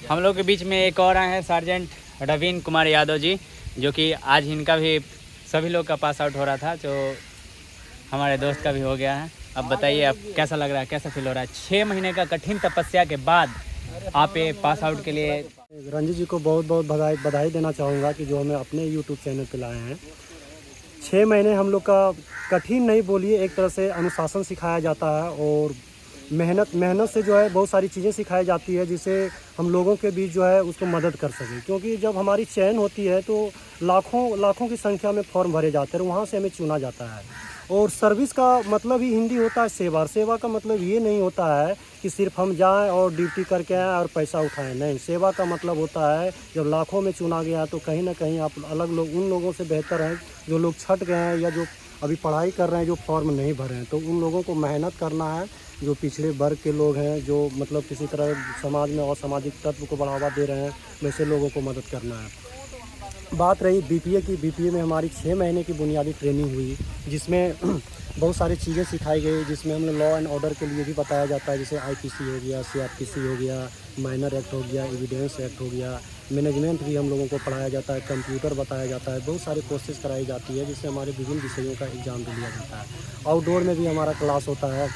हम लोग के बीच में एक और आए हैं सार्जेंट रवीन कुमार यादव जी, जो कि आज इनका भी सभी लोग का पास आउट हो रहा था, जो हमारे दोस्त का भी हो गया है। अब बताइए आप कैसा लग रहा है, कैसा फील हो रहा है 6 महीने का कठिन तपस्या के बाद आप ये पास आउट के लिए? रंजीत जी को बहुत बहुत बधाई देना चाहूँगा कि जो हमें अपने यूट्यूब चैनल पे लाए हैं। 6 महीने हम लोग का कठिन नहीं बोलिए, एक तरह से अनुशासन सिखाया जाता है और मेहनत से जो है बहुत सारी चीज़ें सिखाई जाती है, जिससे हम लोगों के बीच जो है उसको मदद कर सकें। क्योंकि जब हमारी चयन होती है तो लाखों की संख्या में फॉर्म भरे जाते हैं और वहाँ से हमें चुना जाता है। और सर्विस का मतलब ही हिंदी होता है सेवा। सेवा का मतलब ये नहीं होता है कि सिर्फ हम जाएं और ड्यूटी करके आएँ और पैसा उठाएं। नहीं, सेवा का मतलब होता है जब लाखों में चुना गया तो कहीं ना कहीं आप अलग लोग उन लोगों से बेहतर हैं जो लोग छट गए हैं या जो अभी पढ़ाई कर रहे हैं, जो फॉर्म नहीं भरे हैं। तो उन लोगों को मेहनत करना है, जो पिछड़े वर्ग के लोग हैं, जो मतलब किसी तरह समाज में असामाजिक तत्व को बढ़ावा दे रहे हैं, वैसे लोगों को मदद करना है। बात रही बीपीए की, बीपीए में हमारी 6 महीने की बुनियादी ट्रेनिंग हुई, जिसमें बहुत सारी चीज़ें सिखाई गई, जिसमें हमें लॉ एंड ऑर्डर के लिए भी बताया जाता है, जैसे आईपीसी हो गया, सीआरपीसी हो गया, माइनर एक्ट हो गया, एविडेंस एक्ट हो गया, मैनेजमेंट भी हम लोगों को पढ़ाया जाता है, कंप्यूटर बताया जाता है, बहुत सारी कोर्सेज कराई जाती है, जिससे हमारे विभिन्न विषयों का एग्ज़ाम भी लिया जाता है। आउटडोर में भी हमारा क्लास होता है,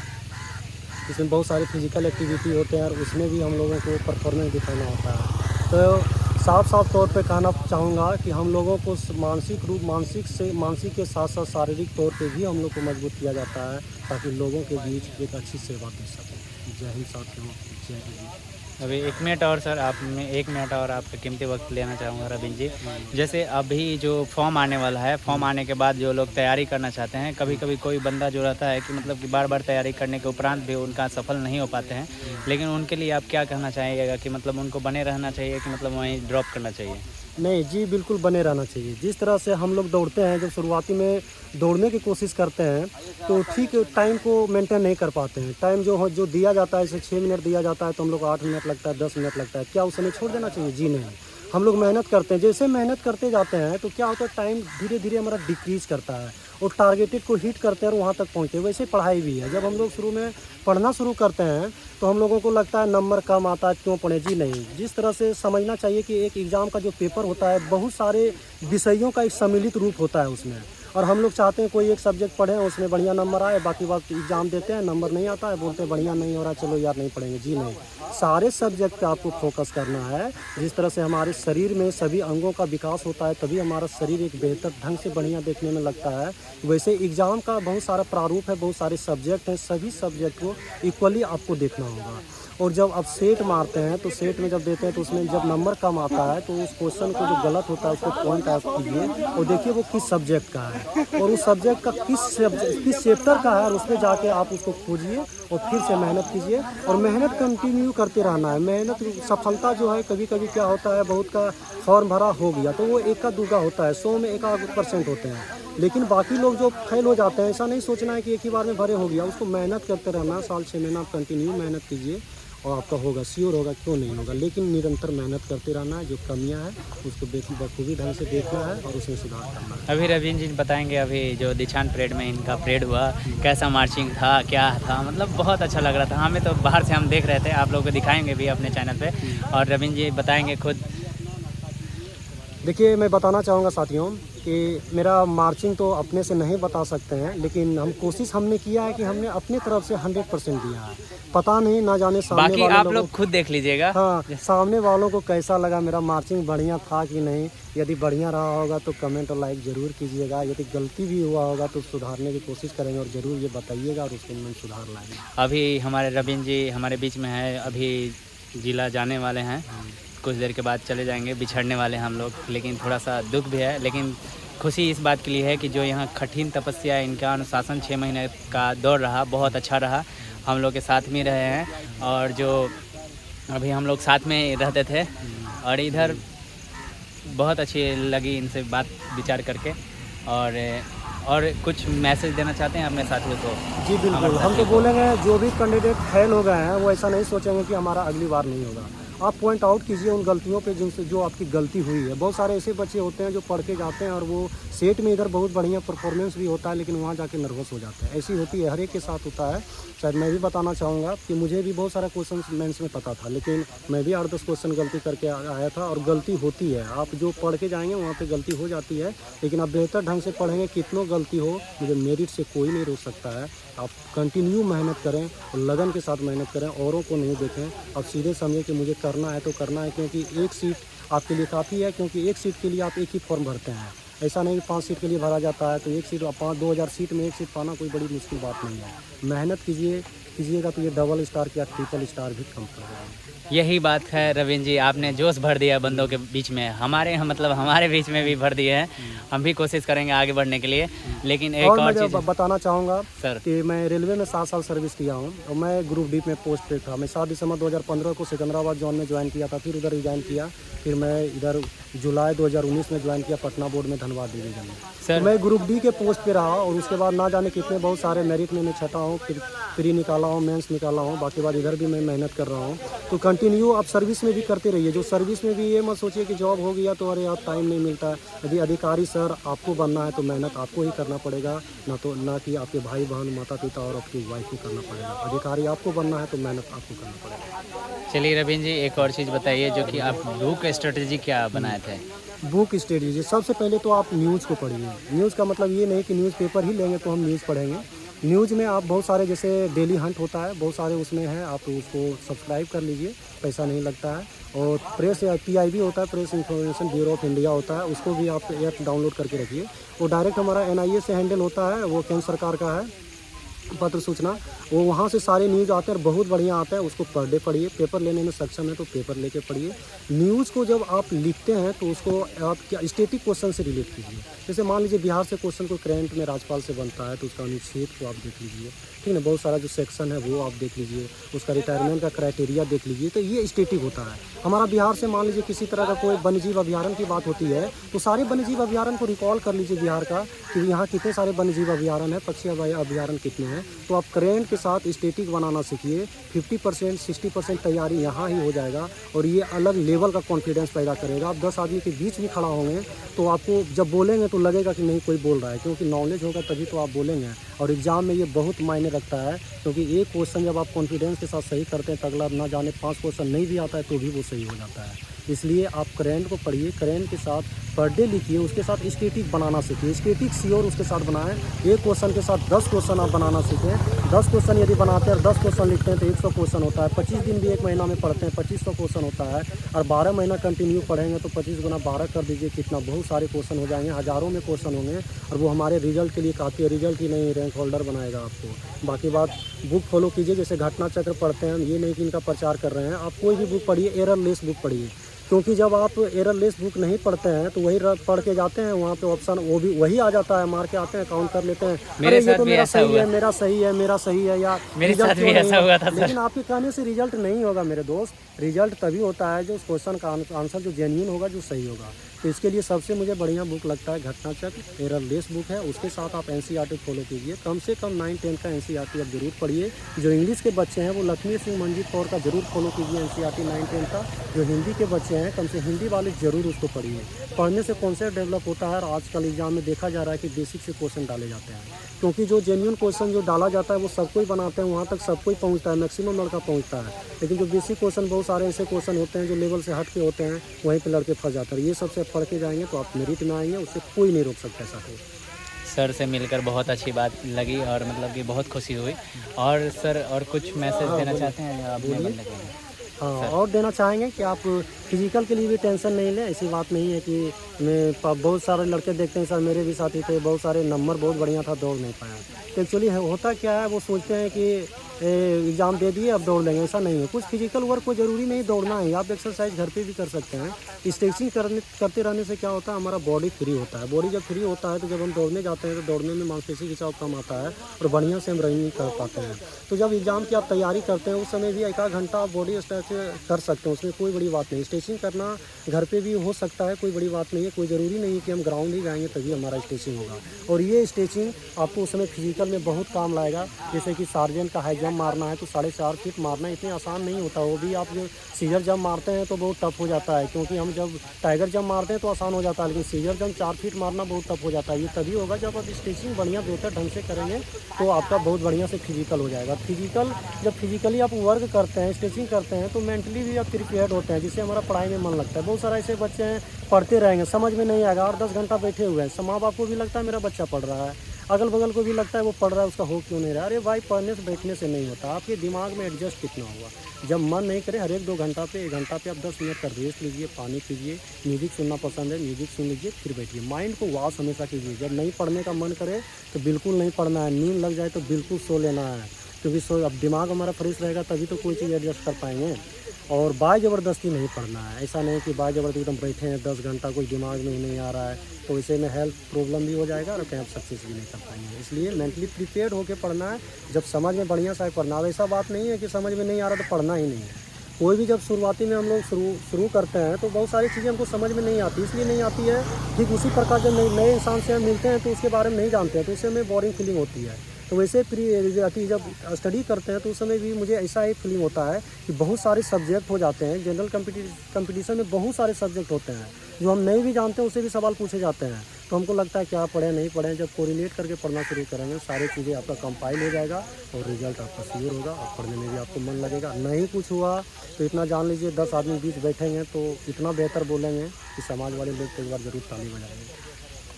इसमें बहुत सारे फिजिकल एक्टिविटी होते हैं और उसमें भी हम लोगों को परफॉर्मेंस दिखाना होता है। तो साफ तौर पे कहना चाहूँगा कि हम लोगों को मानसिक के साथ साथ शारीरिक तौर पे भी हम लोग को मजबूत किया जाता है, ताकि लोगों के बीच एक अच्छी सेवा दे सकें। जय हिंद साथियों, जय हिंद। अभी 1 मिनट और सर, आप में 1 मिनट और आपका कीमती वक्त लेना चाहूँगा रवीन जी। जैसे अभी जो फॉर्म आने वाला है, फॉर्म आने के बाद जो लोग तैयारी करना चाहते हैं, कभी कभी कोई बंदा जो रहता है कि मतलब कि बार बार तैयारी करने के उपरांत भी उनका सफल नहीं हो पाते हैं, लेकिन उनके लिए आप क्या कहना चाहिएगा कि मतलब उनको बने रहना चाहिए कि मतलब वहीं ड्रॉप करना चाहिए? नहीं जी, बिल्कुल बने रहना चाहिए। जिस तरह से हम लोग दौड़ते हैं, जब शुरुआती में दौड़ने की कोशिश करते हैं तो ठीक टाइम को मेंटेन नहीं कर पाते हैं। टाइम जो दिया जाता है, जैसे 6 मिनट दिया जाता है तो हम लोग को 8 मिनट लगता है, 10 मिनट लगता है। क्या उस समय छोड़ देना चाहिए? जी नहीं। हम लोग मेहनत करते हैं, जैसे मेहनत करते जाते हैं तो क्या होता है, टाइम धीरे धीरे हमारा डिक्रीज करता है और टारगेटेड को हिट करते हैं और वहाँ तक पहुँचते हैं। वैसे पढ़ाई भी है, जब हम लोग शुरू में पढ़ना शुरू करते हैं तो हम लोगों को लगता है नंबर कम आता है, क्यों पढ़े? जी नहीं। जिस तरह से समझना चाहिए कि एक एग्ज़ाम का जो पेपर होता है, बहुत सारे विषयों का एक सम्मिलित रूप होता है उसमें, और हम लोग चाहते हैं कोई एक सब्जेक्ट पढ़ें, उसमें बढ़िया नंबर आए, बाकी बात एग्ज़ाम देते हैं, नंबर नहीं आता है, बोलते हैं बढ़िया नहीं हो रहा, चलो यार नहीं पढ़ेंगे। जी नहीं, सारे सब्जेक्ट पे आपको फोकस करना है। जिस तरह से हमारे शरीर में सभी अंगों का विकास होता है, तभी हमारा शरीर एक बेहतर ढंग से बढ़िया देखने में लगता है, वैसे एग्ज़ाम का बहुत सारा प्रारूप है, बहुत सारे सब्जेक्ट हैं, सभी सब्जेक्ट को इक्वली आपको देखना होगा। और जब आप सेट मारते हैं तो सेट में जब देते हैं तो उसमें जब नंबर कम आता है तो उस क्वेश्चन को जो गलत होता है उसको पॉइंट आउट कीजिए और देखिए वो किस सब्जेक्ट का है और उस सब्जेक्ट का किस चैप्टर का है, और उसमें जाके आप उसको खोजिए और फिर से मेहनत कीजिए और मेहनत कंटिन्यू करते रहना है। मेहनत सफलता जो है, कभी कभी क्या होता है, बहुत का फॉर्म भरा हो गया तो वो एक का दूगा होता है, 100 में 1% होते हैं, लेकिन बाकी लोग जो फेल हो जाते हैं, ऐसा नहीं सोचना है कि एक ही बार में भरे हो गया, उसको मेहनत करते रहना। साल 6 महीना आप कंटिन्यू मेहनत कीजिए और आपका होगा, श्योर होगा, क्यों नहीं होगा। लेकिन निरंतर मेहनत करते रहना है, जो कमियां हैं उसको बखूबी ढंग से देखना है और उसमें सुधार करना है। अभी रवीन जी बताएंगे, अभी जो दीक्षांत परेड में इनका परेड हुआ, कैसा मार्चिंग था, क्या था, मतलब बहुत अच्छा लग रहा था हमें तो, बाहर से हम देख रहे थे, आप लोगों को दिखाएंगे भी अपने चैनल पे, और रवीन जी बताएंगे खुद। देखिए, मैं बताना चाहूँगा साथियों कि मेरा मार्चिंग तो अपने से नहीं बता सकते हैं, लेकिन कोशिश हमने किया है कि हमने अपनी तरफ से 100% दिया है। पता नहीं, ना जाने सामने बाकी वाले आप लोगों, लोग खुद देख लीजिएगा। हाँ, सामने वालों को कैसा लगा, मेरा मार्चिंग बढ़िया था कि नहीं। यदि बढ़िया रहा होगा तो कमेंट और लाइक ज़रूर कीजिएगा। यदि गलती भी हुआ होगा तो सुधारने की कोशिश करेंगे और ज़रूर ये बताइएगा और उसके में सुधार लाएंगे। अभी हमारे रवीन जी हमारे बीच में है, अभी जिला जाने वाले हैं, कुछ देर के बाद चले जाएंगे, बिछड़ने वाले हैं हम लोग, लेकिन थोड़ा सा दुख भी है, लेकिन खुशी इस बात के लिए है कि जो यहाँ कठिन तपस्या, इनका अनुशासन 6 महीने का दौर रहा, बहुत अच्छा रहा, हम लोग के साथ में रहे हैं, और जो अभी हम लोग साथ में रहते थे, और इधर बहुत अच्छी लगी इनसे बात विचार करके। और कुछ मैसेज देना चाहते हैं अपने साथियों को? जी बिल्कुल, हम तो बोलेंगे जो भी कैंडिडेट फेल हो गए हैं वो ऐसा नहीं सोचेंगे कि हमारा अगली बार नहीं होगा, आप पॉइंट आउट कीजिए उन गलतियों पे जिनसे जो आपकी गलती हुई है। बहुत सारे ऐसे बच्चे होते हैं जो पढ़ के जाते हैं और वो सेट में इधर बहुत बढ़िया परफॉर्मेंस भी होता है, लेकिन वहाँ जाके नर्वस हो जाते हैं। ऐसी होती है, हर एक के साथ होता है। शायद मैं भी बताना चाहूँगा कि मुझे भी बहुत सारा क्वेश्चन मेंस में पता था, लेकिन मैं भी 8-10 क्वेश्चन गलती करके आया था। और गलती होती है, आप जो पढ़ के जाएंगे वहाँ पे गलती हो जाती है, लेकिन आप बेहतर ढंग से पढ़ेंगे, कितनों गलती हो मुझे मेरिट से कोई नहीं रोक सकता है। आप कंटिन्यू मेहनत करें और लगन के साथ मेहनत करें, औरों को नहीं देखें। आप सीधे समझें कि मुझे करना है तो करना है, क्योंकि एक सीट आपके लिए काफ़ी है, क्योंकि एक सीट के लिए आप एक ही फॉर्म भरते हैं। ऐसा नहीं कि 5 सीट के लिए भरा जाता है, तो एक सीट 2000 सीट में एक सीट पाना कोई बड़ी मुश्किल बात नहीं है। मेहनत कीजिएगा तो ये डबल स्टार या ट्रिपल स्टार भी कम कर जाएगा। यही बात है रवीन जी, आपने जोश भर दिया बंदों के बीच में, हमारे बीच में भी भर दिए हैं। हम भी कोशिश करेंगे आगे बढ़ने के लिए। लेकिन एक और चीज़ बताना चाहूँगा सर कि मैं रेलवे में 7 साल सर्विस किया हूँ और मैं ग्रुप डी में पोस्ट पे था। मैं 7 दिसंबर 2015 को सिकंदराबाद जोन में ज्वाइन किया था, फिर उधर रिजाइन किया, फिर मैं इधर जुलाई 2019 में ज्वाइन किया पटना बोर्ड में धनबाद डिवीजन में। सर तो मैं ग्रुप डी के पोस्ट पे रहा और उसके बाद ना जाने कितने बहुत सारे मेरिट में मैं छटा हूँ, फिर प्री निकाला हूँ, मेंस निकाला हूँ, बाकी बाद इधर भी मैं मेहनत कर रहा हूँ। तो कंटिन्यू आप सर्विस में भी करते रहिए। जो सर्विस में भी ये मत सोचिए कि जॉब हो गया तो अरे यार टाइम नहीं मिलता है। यदि अधिकारी सर आपको बनना है तो मेहनत आपको ही करना पड़ेगा, ना कि आपके भाई बहन माता पिता और आपकी वाइफ को करना पड़ेगा। अधिकारी आपको बनना है तो मेहनत आपको करना पड़ेगा। चलिए रवीन जी, एक और चीज़ बताइए, जो कि आप बुक स्ट्रेटजी क्या बनाए थे? बुक स्टडी सबसे पहले तो आप न्यूज़ को पढ़िए। न्यूज़ का मतलब ये नहीं कि न्यूज़पेपर ही लेंगे तो हम न्यूज़ पढ़ेंगे। न्यूज़ में आप बहुत सारे, जैसे डेली हंट होता है, बहुत सारे उसमें हैं, आप उसको सब्सक्राइब कर लीजिए, पैसा नहीं लगता है। और प्रेस या PIB होता है, press information bureau of India होता है, उसको भी आप ऐप डाउनलोड करके रखिए। वो डायरेक्ट हमारा NIA से हैंडल होता है, वो केंद्र सरकार का है पत्र सूचना। वो वहाँ से सारे न्यूज़ आते हैं और बहुत बढ़िया आता है, उसको पर डे पढ़िए। पेपर लेने में सक्षम है तो पेपर लेके पढ़िए। न्यूज़ को जब आप लिखते हैं तो उसको आप क्या स्टेटिक क्वेश्चन से रिलेट कीजिए। जैसे मान लीजिए बिहार से क्वेश्चन कोई करंट में राज्यपाल से बनता है तो उसका अनुच्छेद को आप देख लीजिए, ठीक है। बहुत सारा जो सेक्शन है वो आप देख लीजिए, उसका रिटायरमेंट का क्राइटेरिया देख लीजिए, तो ये स्टेटिक होता है। हमारा बिहार से मान लीजिए किसी तरह का कोई वन्यजीव अभ्यारण्य की बात होती है तो सारे वन्यजीव अभ्यारण्य को रिकॉल कर लीजिए बिहार का, कि यहाँ कितने सारे वन्यजीव अभ्यारण्य है, पक्षी अभ्यारण्य कितने हैं। तो आप करेंट के साथ स्टेटिक बनाना सीखिए। 50% 60% तैयारी यहाँ ही हो जाएगा और ये अलग लेवल का कॉन्फिडेंस पैदा करेगा। आप 10 आदमी के बीच भी खड़ा होंगे तो आपको जब बोलेंगे तो लगेगा कि नहीं कोई बोल रहा है, क्योंकि नॉलेज होगा तभी तो आप बोलेंगे। और एग्ज़ाम में ये बहुत मायने रखता है, क्योंकि एक क्वेश्चन जब आप कॉन्फिडेंस के साथ सही करते हैं तो अगला ना जाने 5 क्वेश्चन नहीं भी आता है तो भी वो सही हो जाता है। इसलिए आप करेंट को पढ़िए, करेंट के साथ पर डे लिखिए, उसके साथ स्टेटिक बनाना सीखिए। स्टेटिक श्योर उसके साथ बनाएं। एक क्वेश्चन के साथ 10 क्वेश्चन आप बनाना सीखें। 10 क्वेश्चन यदि बनाते हैं और 10 क्वेश्चन लिखते हैं तो 100 क्वेश्चन होता है। 25 दिन भी एक महीना में पढ़ते हैं, 2500 क्वेश्चन होता है। और 12 महीना कंटिन्यू पढ़ेंगे तो 25 गुना 12 कर दीजिए, कितना बहुत सारे क्वेश्चन हो जाएंगे, हज़ारों में क्वेश्चन होंगे। और वो हमारे रिजल्ट के लिए काफ़ी है। रिजल्ट ही नहीं, रैंक होल्डर बनाएगा आपको। बाकी बात बुक फॉलो कीजिए, जैसे घटना चक्र पढ़ते हैं, ये नहीं कि इनका प्रचार कर रहे हैं। आप कोई भी बुक पढ़िए, एररलेस बुक पढ़िए, क्योंकि जब आप एररलेस बुक नहीं पढ़ते हैं तो वही पढ़ के जाते हैं, वहाँ पे ऑप्शन वो भी वही आ जाता है, मार के आते हैं, काउंट कर लेते हैं, मेरे अरे ये साथ तो भी मेरा ऐसा सही हुआ। है, मेरा सही है, मेरा सही है, या मेरे रिजल्ट साथ क्यों भी नहीं ऐसा होगा? हुआ था सर। लेकिन आपके कहने से रिजल्ट नहीं होगा मेरे दोस्त। रिजल्ट तभी होता है जो उस क्वेश्चन का आंसर जो जेन्युइन होगा, जो सही होगा। तो इसके लिए सबसे मुझे बढ़िया बुक लगता है घटना चक्र, एररलेस बुक है। उसके साथ आप NCERT फॉलो कीजिए। कम से कम 9-10 का NCERT आप जरूर पढ़िए। जो इंग्लिश के बच्चे हैं वो लक्ष्मी सिंह मंजीत कौर का जरूर फॉलो कीजिए, NCERT 9-10 का। जो हिंदी के बच्चे हैं, कम से हिंदी वाले जरूर उसको पढ़िए। पढ़ने से कॉन्सेप्ट डेवलप होता है। और आजकल एग्जाम में देखा जा रहा है कि बेसिक से क्वेश्चन डाले जाते हैं, क्योंकि जो जेन्युइन क्वेश्चन जो डाला जाता है वो सब कोई बनाते हैं, वहाँ तक सब कोई पहुँचता है, मैक्सिमम लड़का पहुँचता है। लेकिन जो बेसिक क्वेश्चन, बहुत सारे ऐसे क्वेश्चन होते हैं जो लेवल से हट के होते हैं, वहीं पे लड़के फंस जाते हैं। ये सबसे पढ़ के जाएंगे तो आप मेरिट में आएंगे, उससे कोई नहीं रोक सकता ऐसा हो। सर से मिलकर बहुत अच्छी बात लगी और मतलब कि बहुत खुशी हुई। और सर, और कुछ मैसेज देना चाहते हैं या अपने बंदे को? हाँ, और देना चाहेंगे कि आप फिजिकल के लिए भी टेंशन नहीं लें। ऐसी बात नहीं है कि बहुत सारे लड़के देखते हैं, सर मेरे भी साथी थे, बहुत सारे नंबर बहुत बढ़िया था, दौड़ नहीं पाया। तो एक्चुअली होता क्या है, वो सोचते हैं कि एग्ज़ाम दे दिए अब दौड़ लेंगे, ऐसा नहीं है। कुछ फिजिकल वर्क को ज़रूरी नहीं दौड़ना है, आप एक्सरसाइज घर पे भी कर सकते हैं। स्ट्रेचिंग करते रहने से क्या होता है, हमारा बॉडी फ्री होता है। बॉडी जब फ्री होता है तो जब हम दौड़ने जाते हैं तो दौड़ने में मांसपेशी खिंचाव कम आता है और बढ़िया से हम रनिंग कर पाते हैं। तो जब एग्ज़ाम की आप तैयारी करते हैं उस समय भी 1 घंटा आप बॉडी स्ट्रेच कर सकते हैं, उसमें कोई बड़ी बात नहीं। स्ट्रेचिंग करना घर पे भी हो सकता है, कोई बड़ी बात नहीं है। कोई ज़रूरी नहीं है कि हम ग्राउंड ही जाएंगे तभी हमारा स्ट्रेचिंग होगा। और ये स्ट्रेचिंग आपको उस समय फिजिकल में बहुत काम लाएगा, जैसे कि सार्जेंट का हाई जंप जंप मारना है तो 4.5 फीट मारना इतनी आसान नहीं होता। वो भी आप जो सीजर जंप मारते हैं तो बहुत टफ हो जाता है, क्योंकि हम जब टाइगर जंप मारते हैं तो आसान हो जाता है, लेकिन सीजर जंप 4 फीट मारना बहुत टफ हो जाता है। ये तभी होगा जब आप स्ट्रेचिंग बढ़िया बेहतर ढंग से करेंगे तो आपका बहुत बढ़िया से फिजिकल हो जाएगा। जब फिजिकली आप वर्क करते हैं, स्ट्रेचिंग करते हैं, तो मेंटली भी आप प्रिपेयर्ड होते हैं, जिससे हमारा पढ़ाई में मन लगता है। बहुत सारे ऐसे बच्चे हैं पढ़ते रहेंगे, समझ में नहीं आएगा, 8-10 घंटा बैठे हुए हैं, माँ बाप को भी लगता है मेरा बच्चा पढ़ रहा है, अगल बगल को भी लगता है वो पढ़ रहा है, उसका हो क्यों नहीं रहा। अरे भाई, पढ़ने से बैठने से नहीं होता, आपके दिमाग में एडजस्ट कितना हुआ। जब मन नहीं करे, हर 1-2 घंटा पे 1 घंटा पे आप 10 मिनट का रेस्ट लीजिए, पानी पीजिए, म्यूजिक सुनना पसंद है म्यूजिक सुन लीजिए, फिर बैठिए। माइंड को वॉश हमेशा कीजिए। जब नहीं पढ़ने का मन करे तो बिल्कुल नहीं पढ़ना है, नींद लग जाए तो बिल्कुल सो लेना है, क्योंकि अब दिमाग हमारा फ्रेश रहेगा तभी तो कोई चीज़ एडजस्ट कर पाएंगे। और बाय ज़बरदस्ती नहीं पढ़ना है, ऐसा नहीं कि बाय ज़बरदस्ती एकदम बैठे हैं 10 घंटा, कोई दिमाग में ही नहीं आ रहा है, तो इसे में हेल्थ प्रॉब्लम भी हो जाएगा और कहीं आप सक्सेस भी नहीं कर पाएंगे। इसलिए मेंटली प्रिपेयर्ड होकर पढ़ना है। जब समझ में बढ़िया सा पढ़ना है, ऐसा बात नहीं है कि समझ में नहीं आ रहा तो पढ़ना ही नहीं है। कोई भी जब शुरुआती में हम लोग शुरू करते हैं तो बहुत सारी चीज़ें हमको समझ में नहीं आती, इसलिए नहीं आती है। ठीक उसी प्रकार जब नए इंसान से हम मिलते हैं तो उसके बारे में नहीं जानते हैं तो उससे हमें बोरिंग फीलिंग होती है। तो वैसे जब स्टडी करते हैं तो उस समय भी मुझे ऐसा एक फीलिंग होता है कि बहुत सारे सब्जेक्ट हो जाते हैं। जनरल कंपटीशन में बहुत सारे सब्जेक्ट होते हैं जो हम नहीं भी जानते हैं, उससे भी सवाल पूछे जाते हैं। तो हमको लगता है क्या पढ़ें नहीं पढ़ें, जब कोरिलेट करके पढ़ना शुरू करेंगे सारी चीज़ें आपका कंपाइल हो जाएगा और रिजल्ट आपका श्योर होगा और पढ़ने में भी आपको मन लगेगा। नहीं कुछ हुआ तो इतना जान लीजिए, 10 आदमी बीच बैठेंगे तो इतना बेहतर बोलेंगे कि समाज वाले लोग तो एक बार ज़रूर ताली बजाएंगे।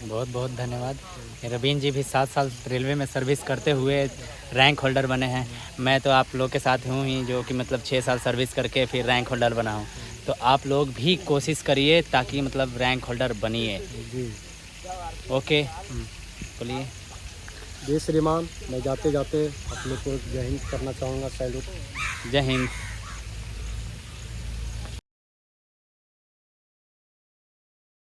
बहुत बहुत धन्यवाद। रवीन जी भी 7 साल रेलवे में सर्विस करते हुए रैंक होल्डर बने हैं। मैं तो आप लोग के साथ हूँ ही, जो कि मतलब 6 साल सर्विस करके फिर रैंक होल्डर बना हूँ। तो आप लोग भी कोशिश करिए ताकि मतलब रैंक होल्डर बनिए। जी ओके, बोलिए। जय श्रीमान। मैं जाते जाते आप लोग को जय हिंद करना चाहूँगा, सैल्यूट। जय हिंद।